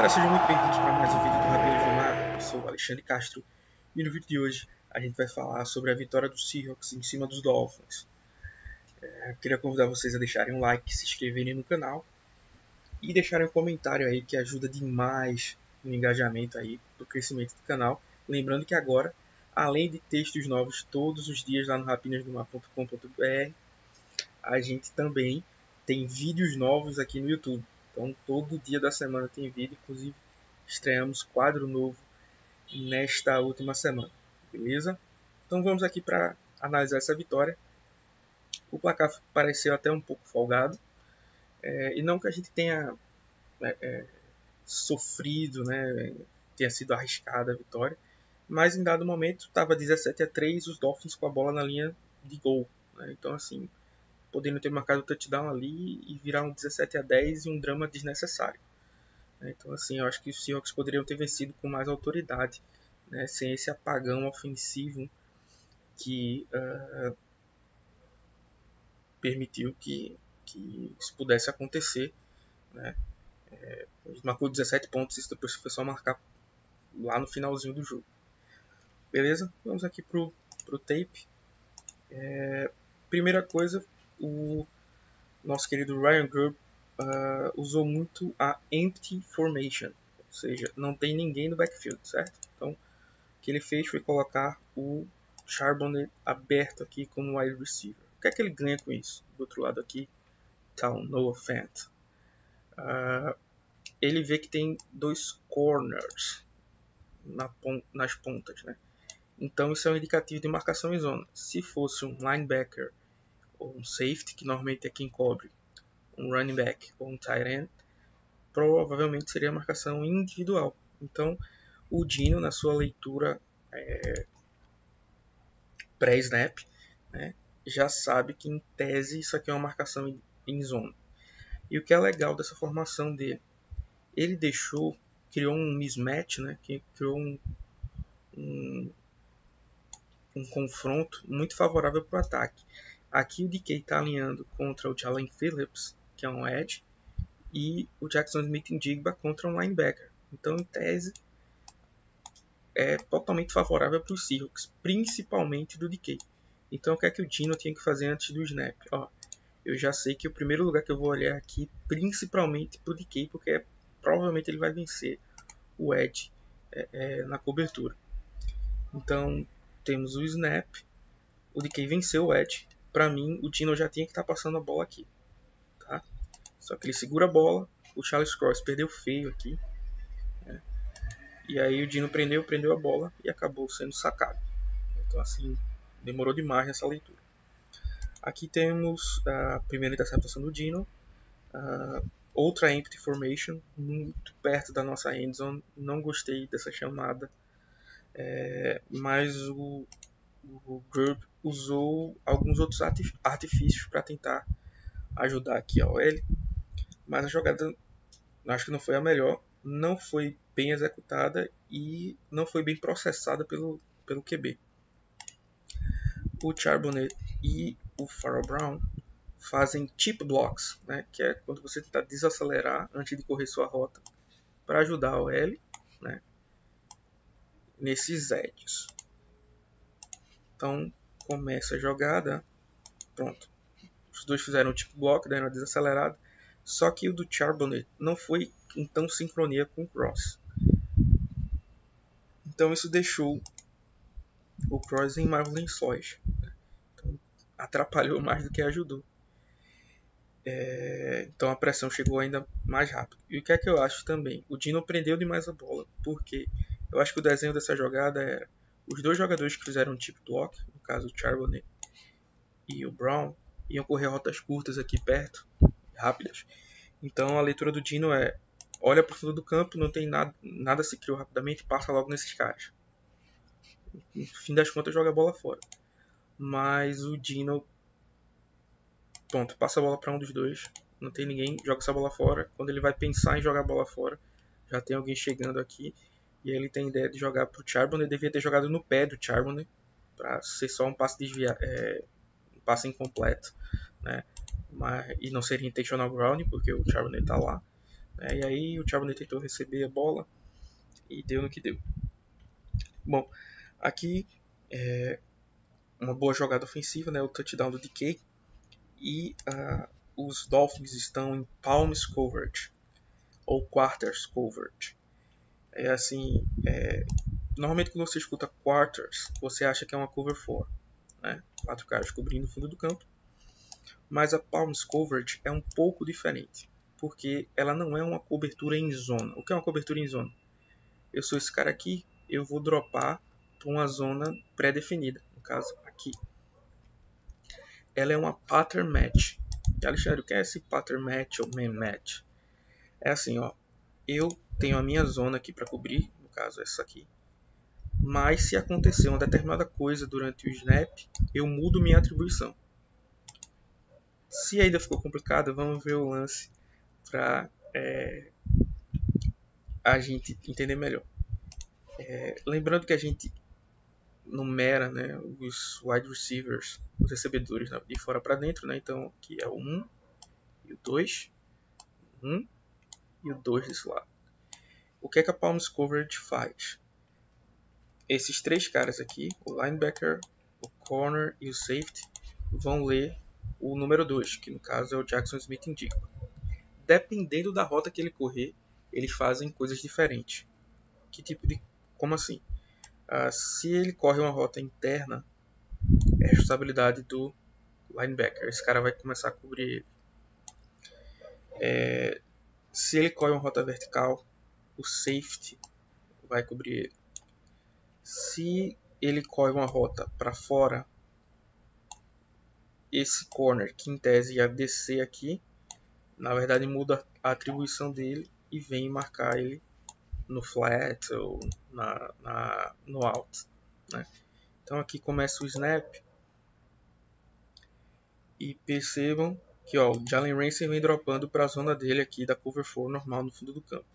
Olá, sejam muito bem-vindos para mais um vídeo do Rapinas do Mar. Eu sou o Alexandre Castro e no vídeo de hoje a gente vai falar sobre a vitória do Seahawks em cima dos Dolphins. Eu queria convidar vocês a deixarem um like, se inscreverem no canal e deixarem um comentário aí que ajuda demais no engajamento aí do crescimento do canal. Lembrando que agora, além de textos novos todos os dias lá no rapinasdomar.com.br, a gente também tem vídeos novos aqui no YouTube. Então todo dia da semana tem vídeo, inclusive estreamos quadro novo nesta última semana, beleza? Então vamos aqui para analisar essa vitória. O placar pareceu até um pouco folgado, e não que a gente tenha sofrido, né, tenha sido arriscada a vitória, mas em dado momento estava 17-3, os Dolphins com a bola na linha de gol, né? Então assim, podendo ter marcado o touchdown ali e virar um 17-10 e um drama desnecessário. Então assim, eu acho que os Seahawks poderiam ter vencido com mais autoridade, né, sem esse apagão ofensivo que permitiu que isso pudesse acontecer, né? A gente marcou 17 pontos, isso depois foi só marcar lá no finalzinho do jogo. Beleza? Vamos aqui pro tape. Primeira coisa, o nosso querido Ryan Grubb usou muito a empty formation, ou seja, não tem ninguém no backfield, certo? Então, o que ele fez foi colocar o Charbonnet aberto aqui como wide receiver. O que é que ele ganha com isso? Do outro lado aqui está o Noah Fant. Ele vê que tem dois corners nas pontas, né? Então isso é um indicativo de marcação em zona. Se fosse um linebacker ou um safety, que normalmente é quem cobre um running back ou um tight end, provavelmente seria marcação individual. Então o Dino, na sua leitura pré-snap, né, já sabe que em tese isso aqui é uma marcação em zona. E o que é legal dessa formação dele? Ele criou um mismatch, né, que criou um confronto muito favorável para o ataque. Aqui o DK está alinhando contra o Jalen Phillips, que é um edge, e o Jackson Smith-Njigba contra um linebacker. Então, em tese, é totalmente favorável para os Seahawks, principalmente do DK. Então, o que é que o Dino tinha que fazer antes do snap? Eu já sei que o primeiro lugar que eu vou olhar aqui, principalmente para o DK, porque provavelmente ele vai vencer o edge na cobertura. Então, temos o snap, o DK venceu o edge. Para mim, o Dino já tinha que estar passando a bola aqui, tá? Só que ele segura a bola, o Charles Cross perdeu feio aqui, né? E aí o Dino prendeu a bola e acabou sendo sacado. Então assim, demorou demais nessa leitura. Aqui temos a primeira interceptação do Dino, outra empty formation, muito perto da nossa endzone. Não gostei dessa chamada, mas o Grubb usou alguns outros artifícios para tentar ajudar aqui a OL, mas a jogada acho que não foi a melhor, não foi bem executada e não foi bem processada pelo QB. O Charbonnet e o Farrell Brown fazem chip blocks, né, que é quando você tenta desacelerar antes de correr sua rota para ajudar a OL, né, nesses edges. Então começa a jogada, pronto. Os dois fizeram chip block, deram uma desacelerada, só que o do Charbonnet não foi em tão sincronia com o Cross. Então isso deixou o Cross em mais lençóis. Então, atrapalhou mais do que ajudou. Então a pressão chegou ainda mais rápido. E o que é que eu acho também? O Dino prendeu demais a bola, porque eu acho que o desenho dessa jogada era os dois jogadores que fizeram um chip block, no caso o Charbonnet e o Brown, iam correr rotas curtas aqui perto, rápidas. Então a leitura do Dino é: olha para o fundo do campo, não tem nada se criou rapidamente, passa logo nesses caras. No fim das contas, joga a bola fora. Mas o Dino, pronto, passa a bola para um dos dois, não tem ninguém, joga essa bola fora. Quando ele vai pensar em jogar a bola fora, já tem alguém chegando aqui, e aí ele tem a ideia de jogar para o Charbonnet. Devia ter jogado no pé do Charbonnet, para ser só um passe desviado, um passe incompleto, né? E não seria intentional grounding, porque o Charbonnet está lá. E aí o Charbonnet tentou receber a bola e deu no que deu. Bom, aqui uma boa jogada ofensiva, né, o touchdown do DK. E os Dolphins estão em palms coverage ou quarters coverage. É assim, normalmente quando você escuta quarters, você acha que é uma cover 4, né? 4 caras cobrindo o fundo do campo. Mas a palms coverage é um pouco diferente, porque ela não é uma cobertura em zona. O que é uma cobertura em zona? Eu sou esse cara aqui, eu vou dropar para uma zona pré-definida, no caso aqui. Ela é uma pattern match. E Alexandre, o que é esse pattern match ou man match? É assim, ó, eu tenho a minha zona aqui para cobrir, no caso essa aqui. Mas se acontecer uma determinada coisa durante o snap, eu mudo minha atribuição. Se ainda ficou complicado, vamos ver o lance para a gente entender melhor. Lembrando que a gente numera, né, os wide receivers, os recebedores, né, de fora para dentro, né? Então aqui é o 1 e o 2, 1 e o 2 desse lado. O que é que a Palms Coverage faz? Esses três caras aqui, o linebacker, o corner e o safety, vão ler o número 2, que no caso é o Jackson Smith-Njigba. Dependendo da rota que ele correr, eles fazem coisas diferentes. Que tipo de... Como assim? Se ele corre uma rota interna, é responsabilidade do linebacker. Esse cara vai começar a cobrir ele. Se ele corre uma rota vertical, o safety vai cobrir ele. Se ele corre uma rota para fora, esse corner, que em tese ia descer aqui, na verdade muda a atribuição dele e vem marcar ele no flat ou no out, né? Então aqui começa o snap e percebam que ó, o Jalen Ramsey vem dropando para a zona dele aqui da cover 4 normal no fundo do campo.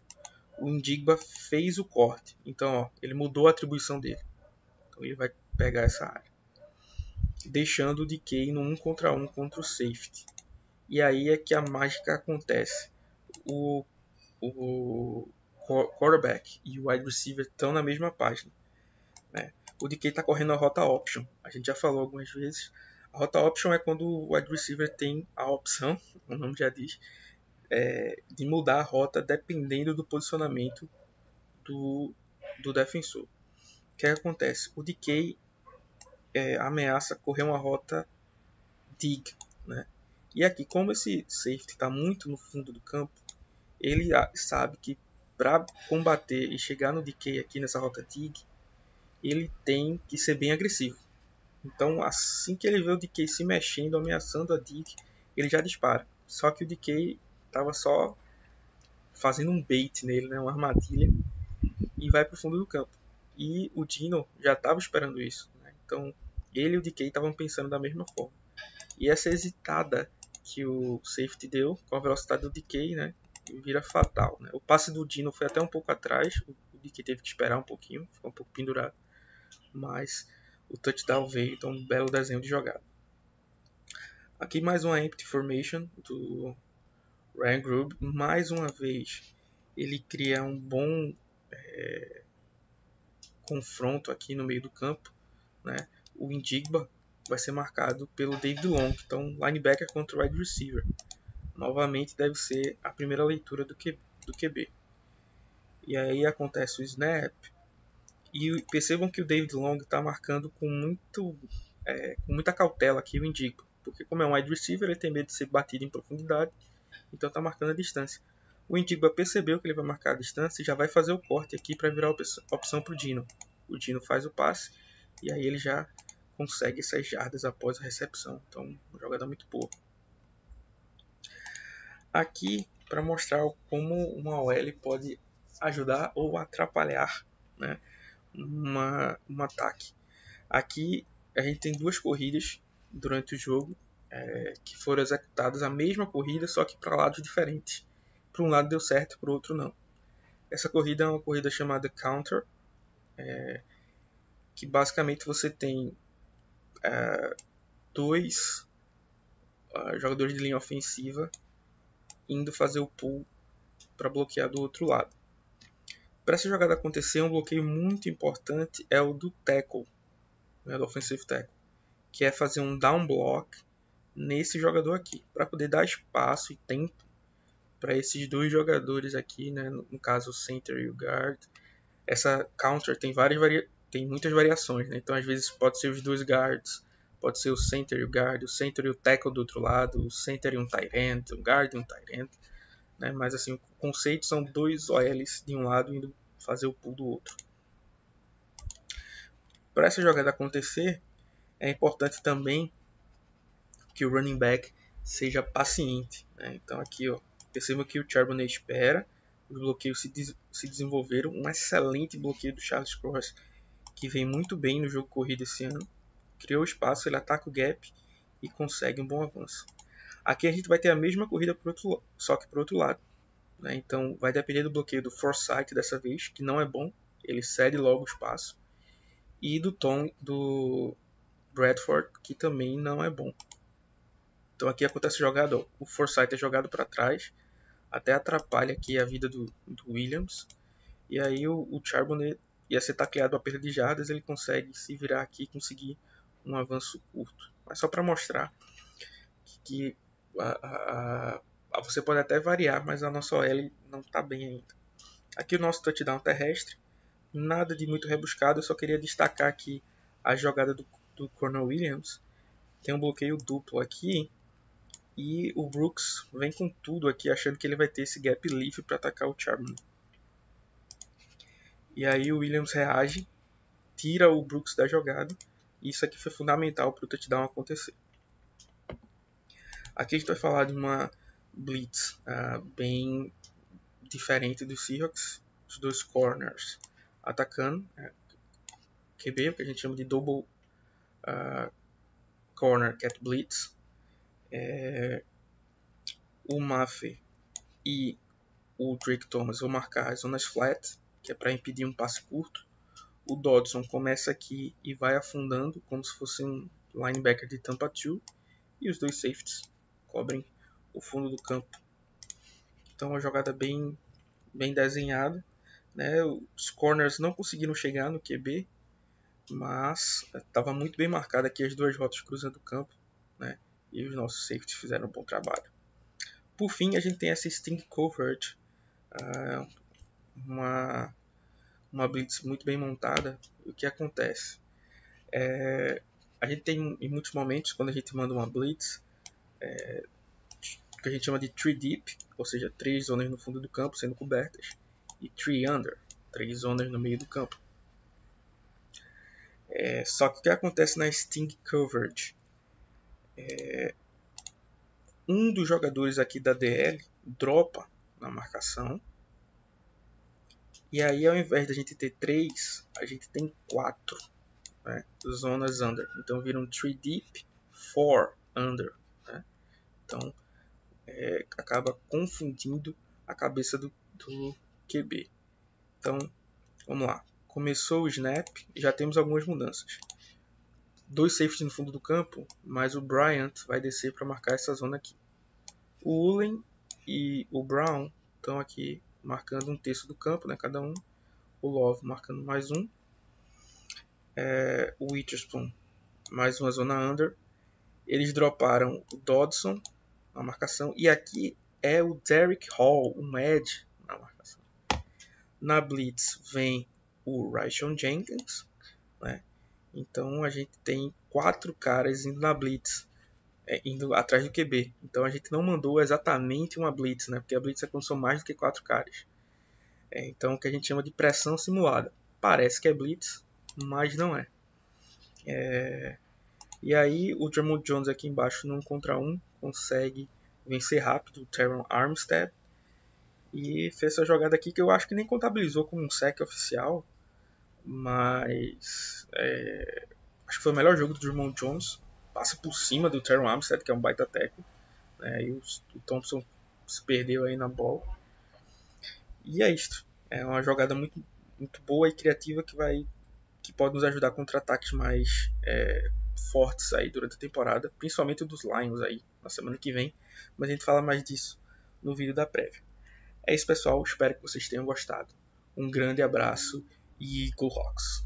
O Njigba fez o corte, então ó, ele mudou a atribuição dele. Então ele vai pegar essa área, deixando o DK no 1 contra 1 contra o safety. E aí é que a mágica acontece. O quarterback e o wide receiver estão na mesma página, né? O DK está correndo a rota option. A gente já falou algumas vezes. A rota option é quando o wide receiver tem a opção, o nome já diz, de mudar a rota dependendo do posicionamento do defensor. O que acontece? O DK ameaça correr uma rota dig, né? E aqui, como esse safety está muito no fundo do campo, ele sabe que para combater e chegar no DK aqui nessa rota dig, ele tem que ser bem agressivo. Então, assim que ele vê o DK se mexendo, ameaçando a dig, ele já dispara. Só que o DK estava só fazendo um bait nele, né, uma armadilha, e vai para o fundo do campo. E o Dino já estava esperando isso, né? Então ele e o DK estavam pensando da mesma forma. E essa hesitada que o safety deu com a velocidade do DK, né, vira fatal, né? O passe do Dino foi até um pouco atrás, o DK teve que esperar um pouquinho, ficou um pouco pendurado, mas o touchdown veio, então um belo desenho de jogada. Aqui mais uma empty formation do Ryan Grubb, mais uma vez ele cria um bom confronto aqui no meio do campo, né? O Njigba vai ser marcado pelo David Long, então linebacker contra wide receiver. Novamente deve ser a primeira leitura do QB. E aí acontece o snap e percebam que o David Long está marcando com muita cautela aqui o Njigba, porque como é um wide receiver ele tem medo de ser batido em profundidade, então está marcando a distância. O Njigba percebeu que ele vai marcar a distância e já vai fazer o corte aqui para virar a opção para o Dino. O Dino faz o passe e aí ele já consegue 6 jardas após a recepção. Então, uma jogada muito boa. Aqui, para mostrar como uma OL pode ajudar ou atrapalhar, né, um ataque. Aqui, a gente tem duas corridas durante o jogo que foram executadas a mesma corrida, só que para lados diferentes. Para um lado deu certo, para o outro não. Essa corrida é uma corrida chamada counter, que basicamente você tem dois jogadores de linha ofensiva indo fazer o pull para bloquear do outro lado. Para essa jogada acontecer, um bloqueio muito importante é o do tackle, né, do offensive tackle, que é fazer um down block nesse jogador aqui, para poder dar espaço e tempo para esses dois jogadores aqui, né, no caso o center e o guard. Essa counter tem muitas variações, né? Então às vezes pode ser os dois guards, pode ser o center e o guard, o center e o tackle do outro lado, o center e um tight end, um guard e um tight end, né? Mas assim, o conceito são dois OLs de um lado indo fazer o pull do outro. Para essa jogada acontecer, é importante também que o running back seja paciente, né? Então aqui, ó, perceba que o Charbonnet espera, os bloqueios se desenvolveram, um excelente bloqueio do Charles Cross, que vem muito bem no jogo corrido esse ano, criou espaço, ele ataca o gap e consegue um bom avanço. Aqui a gente vai ter a mesma corrida só que para o outro lado, né? Então vai depender do bloqueio do Forsythe dessa vez, que não é bom, ele cede logo o espaço, e do tom do Bradford, que também não é bom. Então aqui acontece a jogada, ó, o Forsythe é jogado para trás, até atrapalha aqui a vida do Williams, e aí o Charbonnet ia ser tacleado a perda de jardas, ele consegue se virar aqui e conseguir um avanço curto. Mas só para mostrar que você pode até variar, mas a nossa OL não está bem ainda. Aqui o nosso touchdown terrestre, nada de muito rebuscado, eu só queria destacar aqui a jogada do Cornell Williams. Tem um bloqueio duplo aqui, e o Brooks vem com tudo aqui, achando que ele vai ter esse gap livre para atacar o Charbonnet. E aí o Williams reage, tira o Brooks da jogada, e isso aqui foi fundamental para o touchdown acontecer. Aqui a gente vai falar de uma blitz bem diferente do Seahawks, os dois corners atacando, QB, o que a gente chama de double corner cat blitz. O Maffei e o Drake Thomas vão marcar as zonas flat, que é para impedir um passe curto. O Dodson começa aqui e vai afundando como se fosse um linebacker de Tampa 2, e os dois safeties cobrem o fundo do campo. Então uma jogada bem desenhada, né? Os corners não conseguiram chegar no QB, mas estava muito bem marcada aqui as duas rotas cruzando o campo, né? E os nossos safeties fizeram um bom trabalho. Por fim, a gente tem essa sting coverage, uma blitz muito bem montada. O que acontece? A gente tem em muitos momentos, quando a gente manda uma blitz, que a gente chama de 3 deep, ou seja, 3 zonas no fundo do campo sendo cobertas, e 3 under, 3 zonas no meio do campo. Só que o que acontece na sting coverage? Um dos jogadores aqui da DL dropa na marcação, e aí ao invés de a gente ter 3, a gente tem 4, né, zonas under. Então viram 3 deep, 4 under, né? Então acaba confundindo a cabeça do QB. Então vamos lá. Começou o snap e já temos algumas mudanças. 2 safeties no fundo do campo, mas o Bryant vai descer para marcar essa zona aqui. O Ulen e o Brown estão aqui marcando um terço do campo, né, cada um. O Love marcando mais um. O Witherspoon mais uma zona under. Eles droparam o Dodson na marcação. E aqui é o Derek Hall, um edge na marcação. Na blitz vem o Rayshawn Jenkins, né? Então a gente tem 4 caras indo na blitz, indo atrás do QB. Então a gente não mandou exatamente uma blitz, né? Porque a blitz é quando são mais do que 4 caras. Então o que a gente chama de pressão simulada. Parece que é blitz, mas não é. E aí o Jermond Jones aqui embaixo no 1 contra 1 consegue vencer rápido o Terron Armstead e fez essa jogada aqui que eu acho que nem contabilizou como um sack oficial, mas acho que foi o melhor jogo do Jermond Jones. Passa por cima do Terron Armstead, que é um baita tackle, né? E o Thompson se perdeu aí na bola. E é isto. É uma jogada muito, muito boa e criativa que pode nos ajudar contra ataques mais fortes aí durante a temporada, principalmente dos Lions aí na semana que vem, mas a gente fala mais disso no vídeo da prévia. É isso, pessoal. Espero que vocês tenham gostado. Um grande abraço e Go Hawks!